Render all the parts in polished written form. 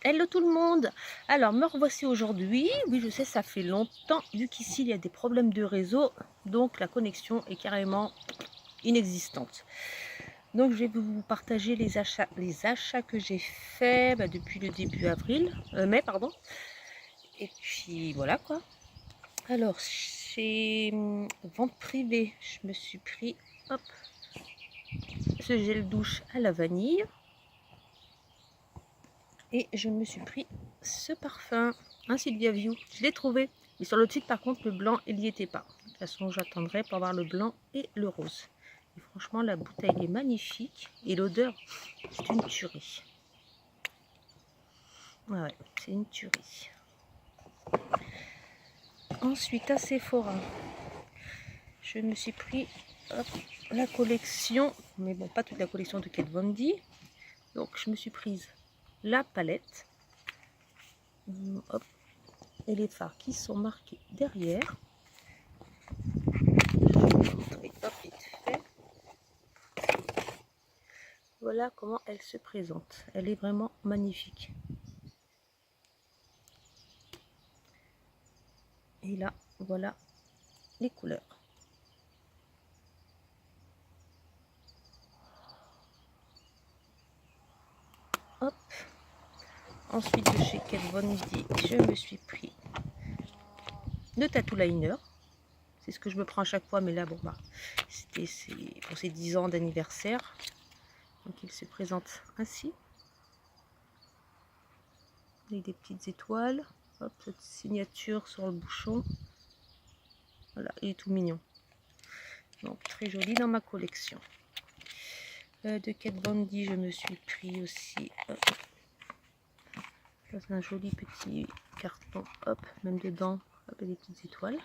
Hello tout le monde. Alors me revoici aujourd'hui. Oui, je sais, ça fait longtemps, vu qu'ici il y a des problèmes de réseau, donc la connexion est carrément inexistante. Donc je vais vous partager les achats que j'ai faits depuis le début mai pardon. Et puis voilà quoi. Alors chez vente privée, je me suis pris hop ce gel douche à la vanille. Et je me suis pris ce parfum, un Sylvia View. Je l'ai trouvé. Mais sur le site, par contre, le blanc, il n'y était pas. De toute façon, j'attendrai pour avoir le blanc et le rose. Et franchement, la bouteille est magnifique. Et l'odeur, c'est une tuerie. Ouais, c'est une tuerie. Ensuite, à Sephora, je me suis pris la collection, mais bon, pas toute la collection de Kat Von D. Donc, je me suis prise la palette. Hop, et les fards qui sont marqués derrière. Hop, vite fait. Voilà comment elle se présente. Elle est vraiment magnifique. Et là, voilà les couleurs. Hop. Ensuite, de chez Kat Von D, je me suis pris le tattoo liner. C'est ce que je me prends à chaque fois, mais là, bon, c'était pour ses 10 ans d'anniversaire. Donc, il se présente ainsi. Avec des petites étoiles. Hop, cette signature sur le bouchon. Voilà, il est tout mignon. Donc, très joli dans ma collection. De Kat Von D, je me suis pris aussi un joli petit carton, hop, même dedans, hop, des petites étoiles.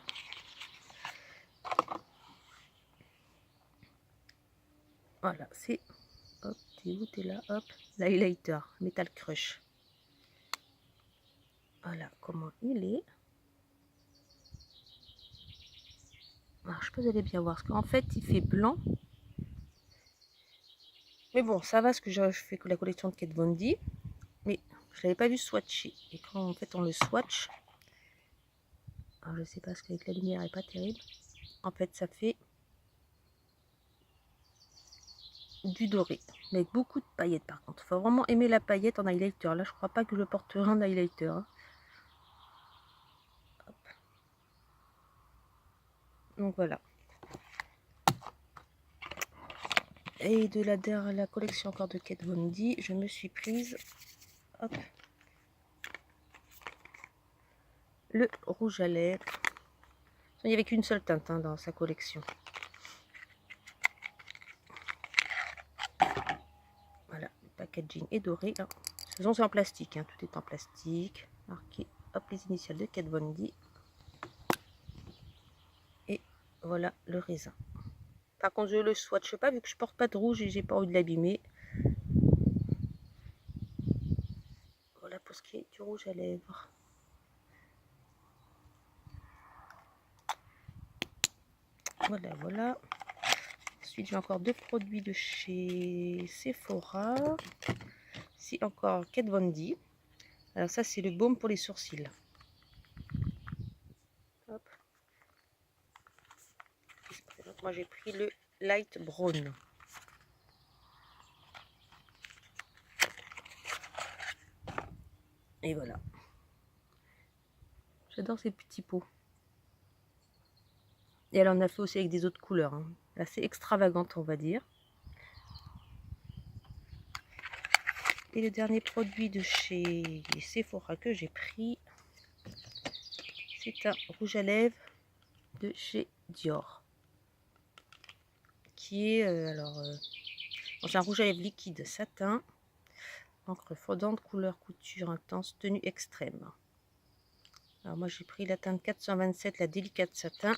Voilà, c'est, hop, t'es où, t'es là, hop, l'highlighter, Metal Crush. Voilà comment il est. Alors, je sais pas si vous allez bien voir, parce qu'en fait, il fait blanc. Mais bon, ça va, ce que je fais que la collection de Kat Von D. Mais je l'avais pas vu swatcher. Et quand en fait on le swatch, alors je sais pas, parce qu'avec la lumière elle est pas terrible. En fait, ça fait du doré, mais avec beaucoup de paillettes par contre. Il faut vraiment aimer la paillette en highlighter. Là, je crois pas que je porterai un highlighter. Hein. Donc voilà. Et de la collection encore de Kat Von D, je me suis prise hop, le rouge à lèvres. Il n'y avait qu'une seule teinte hein, dans sa collection. Voilà, le packaging est doré. Hein. De toute façon, c'est en plastique. Hein. Tout est en plastique. Marqué hop, les initiales de Kat Von D. Et voilà le raisin. Par contre, je le swatche pas vu que je porte pas de rouge et j'ai pas envie de l'abîmer. Voilà pour ce qui est du rouge à lèvres. Voilà, voilà. Ensuite, j'ai encore deux produits de chez Sephora. Ici encore Kat Von D. Alors ça, c'est le baume pour les sourcils. Hop. Donc, moi, j'ai pris le Light Brown. Et voilà. J'adore ces petits pots. Et elle en a fait aussi avec des autres couleurs. Hein. Assez extravagante, on va dire. Et le dernier produit de chez Sephora que j'ai pris, c'est un rouge à lèvres de chez Dior. Qui est, c'est un rouge à lèvres liquide satin, encre fondante, couleur couture intense, tenue extrême. Alors moi j'ai pris la teinte 427, la délicate satin,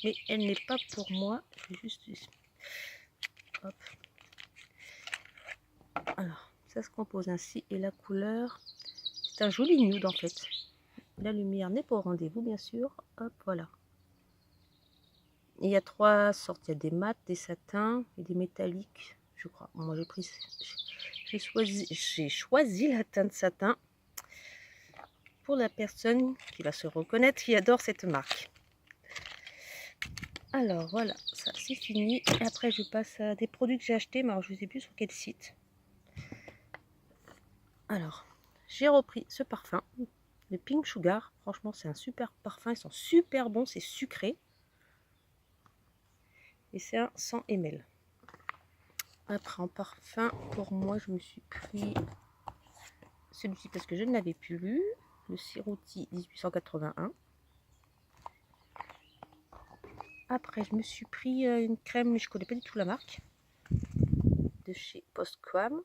mais elle n'est pas pour moi. Je vais juste... Hop. Alors, ça se compose ainsi et la couleur, c'est un joli nude en fait. La lumière n'est pas au rendez-vous bien sûr. Hop, voilà. Et il y a trois sortes, il y a des mats, des satins et des métalliques, je crois. Moi j'ai choisi la teinte satin. pour la personne qui va se reconnaître, qui adore cette marque. Alors voilà, ça c'est fini. Après je passe à des produits que j'ai achetés, mais alors je ne sais plus sur quel site. Alors, j'ai repris ce parfum, le Pink Sugar. Franchement, c'est un super parfum, ils sont super bons, c'est sucré. Et c'est un 100 ml. Après en parfum, pour moi, je me suis pris celui-ci parce que je ne l'avais plus lu, le Cerutti 1881. Après, je me suis pris une crème, mais je ne connais pas du tout la marque, de chez Postquam.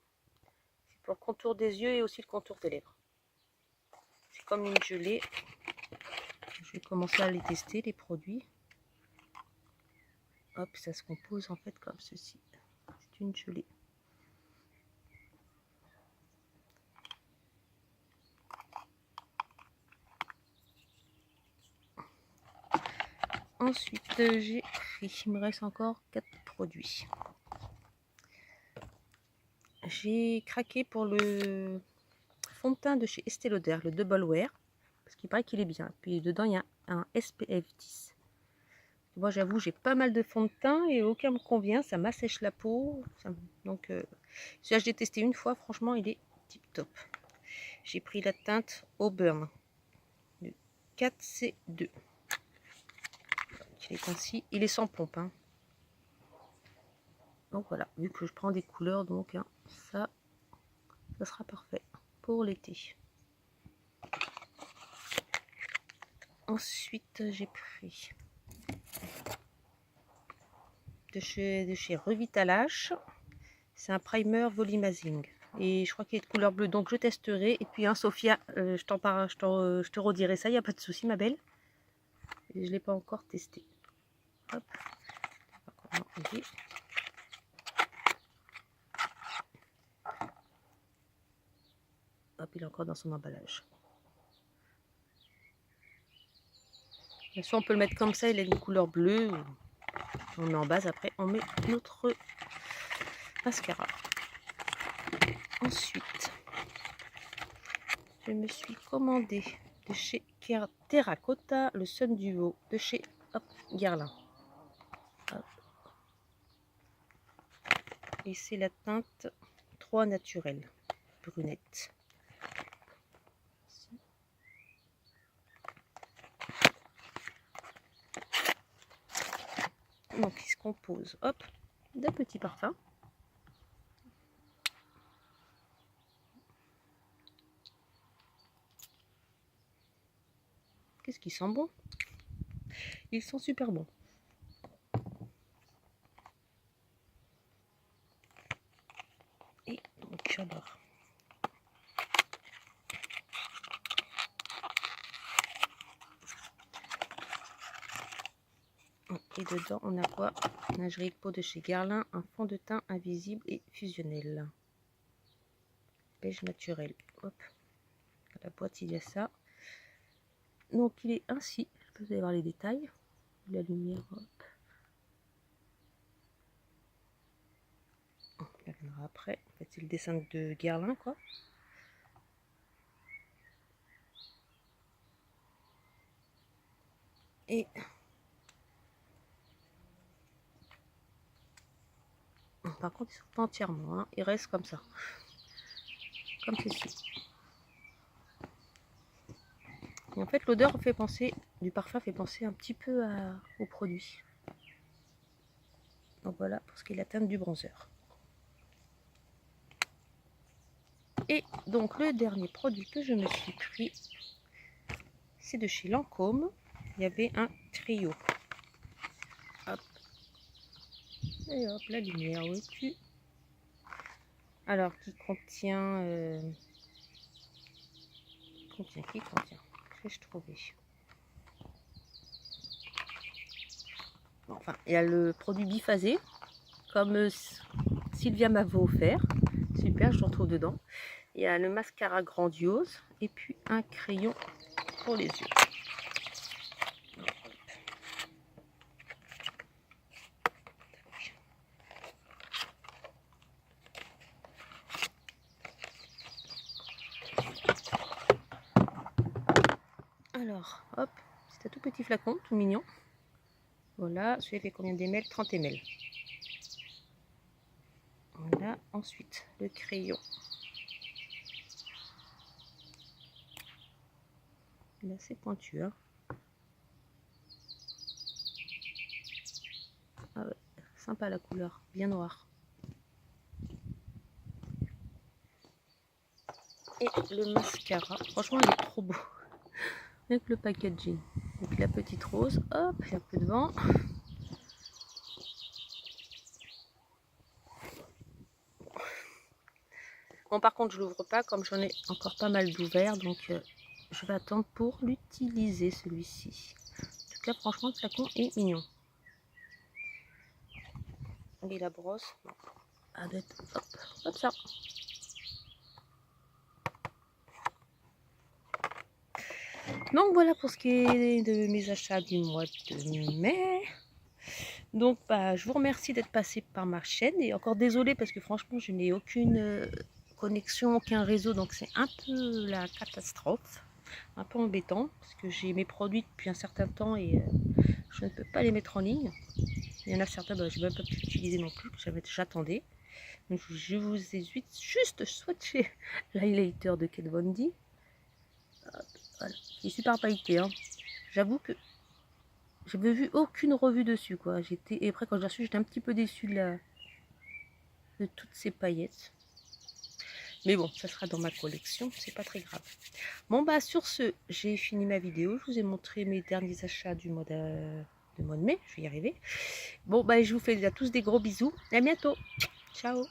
C'est pour le contour des yeux et aussi le contour des lèvres. C'est comme une gelée. Je vais commencer à les tester, les produits. Hop, ça se compose en fait comme ceci. C'est une gelée. Ensuite, j'ai pris, il me reste encore 4 produits. J'ai craqué pour le fond de teint de chez Estée Lauder, le Double Wear, parce qu'il paraît qu'il est bien. Puis dedans, il y a un SPF 10. Moi, j'avoue, j'ai pas mal de fond de teint et aucun me convient, ça m'assèche la peau. Donc, celui-là, je l'ai testé une fois, franchement, il est tip top. J'ai pris la teinte Auburn, le 4C2. Il est ainsi, il est sans pompe. Hein. Donc voilà, vu que je prends des couleurs, donc hein, ça sera parfait pour l'été. Ensuite, j'ai pris de chez Revitalage. C'est un primer volumizing. Et je crois qu'il est de couleur bleue, donc je testerai. Et puis, hein, Sophia, je te redirai ça, il n'y a pas de souci, ma belle. Et je ne l'ai pas encore testé. Hop. Hop, il est encore dans son emballage. Bien sûr, on peut le mettre comme ça, il a une couleur bleue. On met en base, après on met notre mascara. Ensuite, je me suis commandé de chez Terracotta le Sun Duo de chez Guerlain. Hop. Et c'est la teinte 3 naturelle, brunette. Donc il se compose, hop, de petits parfums. Qu'est-ce qu'ils sont bons? Ils sont super bons. Et donc j'adore. Et dedans on a quoi? Lingerie de peau de chez Guerlain, un fond de teint invisible et fusionnel. Beige naturel. Hop. À la boîte il y a ça. Donc il est ainsi. Je peux vous allez voir les détails. La lumière. Hop. On reviendra après. En fait c'est le dessin de Guerlain quoi. Et par contre ils sont pas entièrement. Hein. Ils restent comme ça. Comme ceci. Et en fait l'odeur fait penser, du parfum fait penser un petit peu au produit. Donc voilà pour ce qui est la teinte du bronzer. Et donc le dernier produit que je me suis pris, c'est de chez Lancôme. Il y avait un trio. Hop. Et hop, la lumière au-dessus. Alors, qui contient... qui contient Qu'ai-je trouvé? Bon, enfin, il y a le produit biphasé, comme Sylvia m'avait offert. Super, je le retrouve dedans. Il y a le mascara grandiose et puis un crayon pour les yeux. Alors, hop, c'est un tout petit flacon, tout mignon. Voilà, celui-là fait combien d'ml? 30 ml. Voilà, ensuite le crayon. Il est assez pointu, hein. Ah ouais, sympa la couleur, bien noire. Et le mascara, franchement il est trop beau. Avec le packaging. Donc la petite rose, hop, un peu de vent. Bon, par contre, je l'ouvre pas comme j'en ai encore pas mal d'ouverts, donc je vais attendre pour l'utiliser celui-ci. En tout cas, franchement, le flacon est mignon. Et la brosse, ah, hop, hop ça. Donc voilà pour ce qui est de mes achats du mois de mai. Donc bah, je vous remercie d'être passé par ma chaîne et encore désolée parce que franchement je n'ai aucune connexion, aucun réseau, donc c'est un peu la catastrophe, un peu embêtant parce que j'ai mes produits depuis un certain temps et je ne peux pas les mettre en ligne. Il y en a certains, bah, je n'ai même pas pu utiliser non plus, que j'attendais. Donc je vous ai juste swatché l'highlighter de Kat Von D. Voilà, qui est super pailleté, hein. J'avoue que j'avais vu aucune revue dessus, quoi. Et après quand j'ai reçu, j'étais un petit peu déçue de toutes ces paillettes. Mais bon, ça sera dans ma collection, c'est pas très grave. Bon bah sur ce, j'ai fini ma vidéo. Je vous ai montré mes derniers achats du mois de mai, je vais y arriver. Bon bah je vous fais à tous des gros bisous. Et à bientôt. Ciao.